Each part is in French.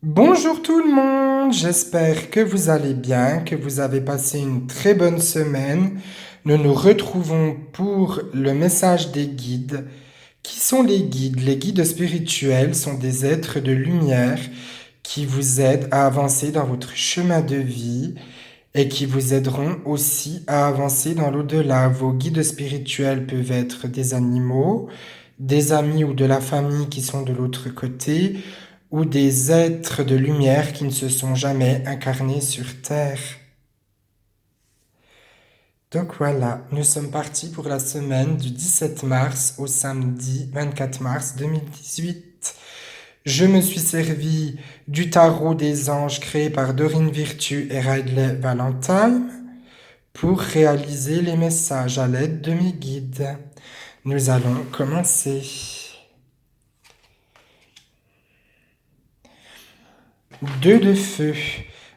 Bonjour tout le monde, j'espère que vous allez bien, que vous avez passé une très bonne semaine. Nous nous retrouvons pour le message des guides. Qui sont les guides? Les guides spirituels sont des êtres de lumière qui vous aident à avancer dans votre chemin de vie et qui vous aideront aussi à avancer dans l'au-delà. Vos guides spirituels peuvent être des animaux, des amis ou de la famille qui sont de l'autre côté, ou des êtres de lumière qui ne se sont jamais incarnés sur Terre. Donc voilà, nous sommes partis pour la semaine du 17 mars au samedi 24 mars 2018. Je me suis servi du tarot des anges créé par Dorine Virtue et Ridley Valentine pour réaliser les messages à l'aide de mes guides. Nous allons commencer. Deux de feu,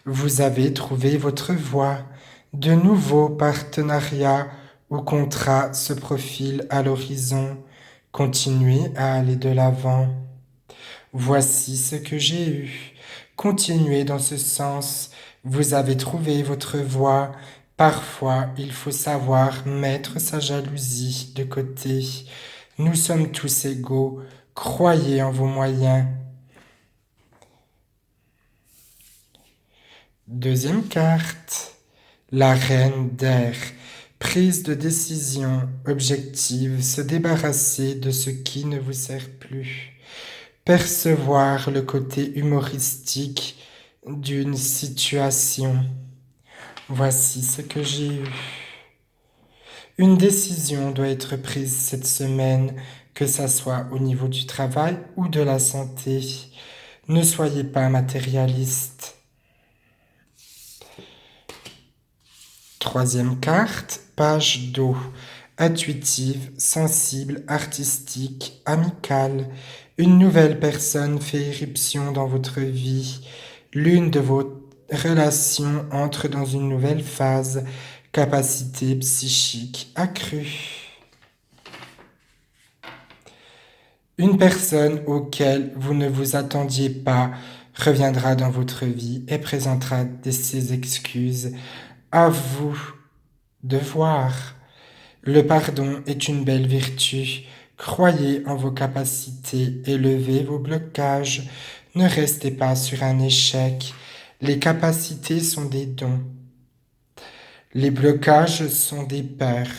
vous avez trouvé votre voie. De nouveaux partenariats ou contrats se profilent à l'horizon. Continuez à aller de l'avant. Voici ce que j'ai eu. Continuez dans ce sens. Vous avez trouvé votre voie. Parfois, il faut savoir mettre sa jalousie de côté. Nous sommes tous égaux. Croyez en vos moyens. Deuxième carte, la reine d'air. Prise de décision objective, se débarrasser de ce qui ne vous sert plus. Percevoir le côté humoristique d'une situation. Voici ce que j'ai eu. Une décision doit être prise cette semaine, que ça soit au niveau du travail ou de la santé. Ne soyez pas matérialiste. Troisième carte, page d'eau. Intuitive, sensible, artistique, amicale. Une nouvelle personne fait irruption dans votre vie. L'une de vos relations entre dans une nouvelle phase. Capacité psychique accrue. Une personne auquel vous ne vous attendiez pas reviendra dans votre vie et présentera ses excuses. À vous de voir. Le pardon est une belle vertu. Croyez en vos capacités et levez vos blocages. Ne restez pas sur un échec. Les capacités sont des dons. Les blocages sont des peurs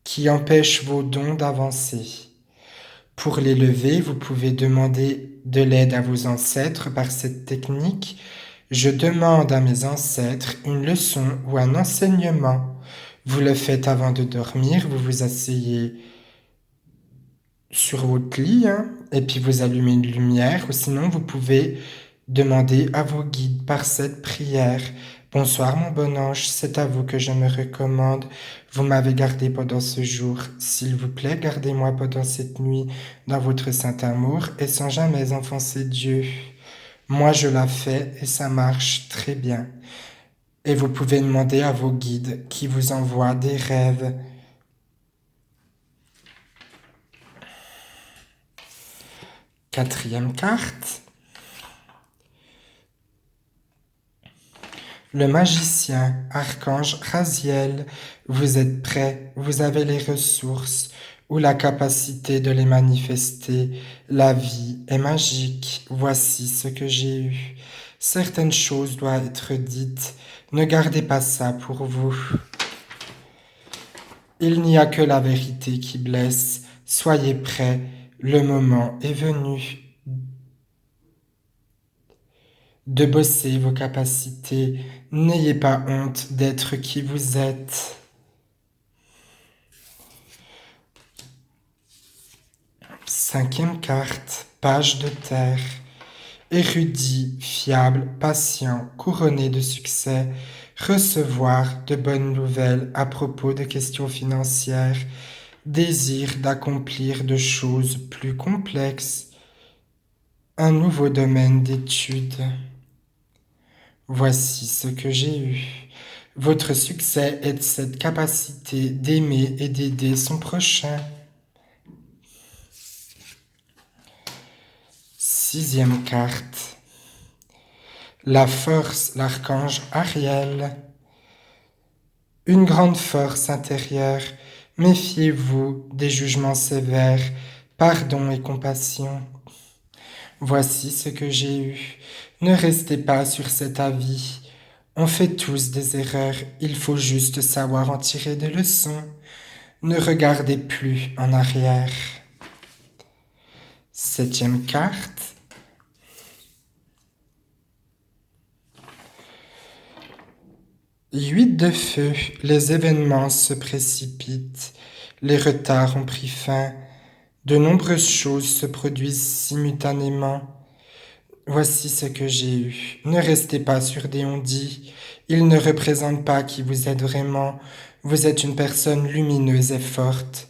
qui empêchent vos dons d'avancer. Pour les lever, vous pouvez demander de l'aide à vos ancêtres par cette technique. Je demande à mes ancêtres une leçon ou un enseignement. Vous le faites avant de dormir, vous vous asseyez sur votre lit, et puis vous allumez une lumière, ou sinon vous pouvez demander à vos guides par cette prière. Bonsoir mon bon ange, c'est à vous que je me recommande. Vous m'avez gardé pendant ce jour. S'il vous plaît, gardez-moi pendant cette nuit dans votre saint amour et sans jamais offenser Dieu. Moi, je la fais et ça marche très bien. Et vous pouvez demander à vos guides qui vous envoient des rêves. Quatrième carte. Le magicien, archange Raziel, vous êtes prêt, vous avez les ressources ou la capacité de les manifester. La vie est magique, voici ce que j'ai eu. Certaines choses doivent être dites, ne gardez pas ça pour vous. Il n'y a que la vérité qui blesse, soyez prêts, le moment est venu de bosser vos capacités. N'ayez pas honte d'être qui vous êtes. Cinquième carte, page de terre. Érudit, fiable, patient, couronné de succès, recevoir de bonnes nouvelles à propos de questions financières, désir d'accomplir de choses plus complexes, un nouveau domaine d'études. Voici ce que j'ai eu. Votre succès est cette capacité d'aimer et d'aider son prochain. Sixième carte. La force, l'archange Ariel. Une grande force intérieure. Méfiez-vous des jugements sévères. Pardon et compassion. Voici ce que j'ai eu. Ne restez pas sur cet avis. On fait tous des erreurs, il faut juste savoir en tirer des leçons. Ne regardez plus en arrière. Septième carte. Huit de feu. Les événements se précipitent. Les retards ont pris fin. De nombreuses choses se produisent simultanément. Voici ce que j'ai eu. Ne restez pas sur des on-dit. Ils ne représentent pas qui vous êtes vraiment. Vous êtes une personne lumineuse et forte.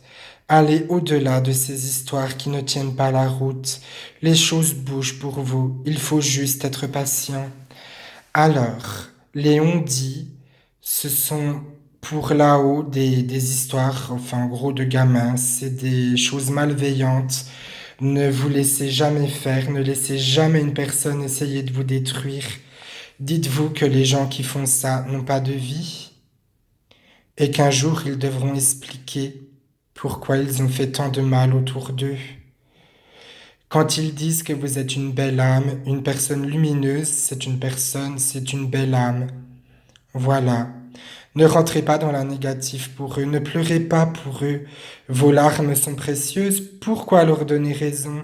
Allez au-delà de ces histoires qui ne tiennent pas la route. Les choses bougent pour vous. Il faut juste être patient. Alors, les on-dit, ce sont pour là-haut des histoires, enfin en gros de gamins. C'est des choses malveillantes. Ne vous laissez jamais faire, ne laissez jamais une personne essayer de vous détruire. Dites-vous que les gens qui font ça n'ont pas de vie et qu'un jour ils devront expliquer pourquoi ils ont fait tant de mal autour d'eux. Quand ils disent que vous êtes une belle âme, une personne lumineuse, c'est une personne, c'est une belle âme. Voilà. Ne rentrez pas dans la négative pour eux, ne pleurez pas pour eux. Vos larmes sont précieuses, pourquoi leur donner raison?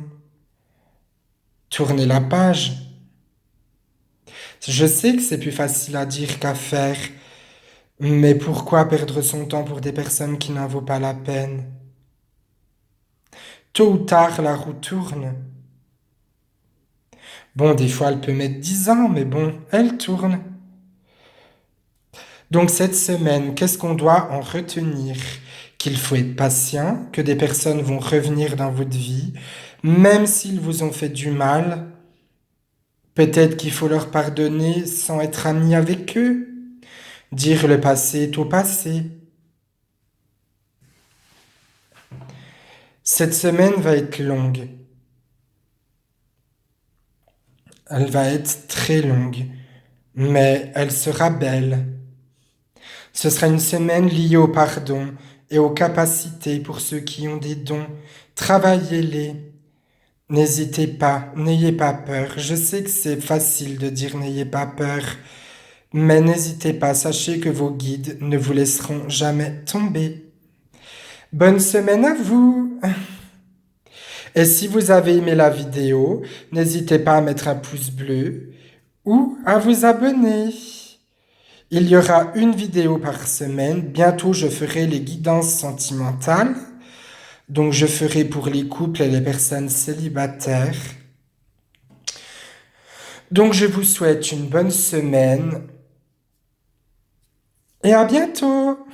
Tournez la page. Je sais que c'est plus facile à dire qu'à faire, mais pourquoi perdre son temps pour des personnes qui n'en vaut pas la peine? Tôt ou tard, la roue tourne. Bon, des fois, elle peut mettre 10 ans, mais bon, elle tourne. Donc cette semaine, qu'est-ce qu'on doit en retenir? Qu'il faut être patient, que des personnes vont revenir dans votre vie, même s'ils vous ont fait du mal. Peut-être qu'il faut leur pardonner sans être ami avec eux. Dire le passé est au passé. Cette semaine va être longue. Elle va être très longue, mais elle sera belle. Ce sera une semaine liée au pardon et aux capacités pour ceux qui ont des dons. Travaillez-les. N'hésitez pas, n'ayez pas peur. Je sais que c'est facile de dire n'ayez pas peur, mais n'hésitez pas. Sachez que vos guides ne vous laisseront jamais tomber. Bonne semaine à vous! Et si vous avez aimé la vidéo, n'hésitez pas à mettre un pouce bleu ou à vous abonner. Il y aura une vidéo par semaine. Bientôt, je ferai les guidances sentimentales. Donc, je ferai pour les couples et les personnes célibataires. Donc, je vous souhaite une bonne semaine et à bientôt!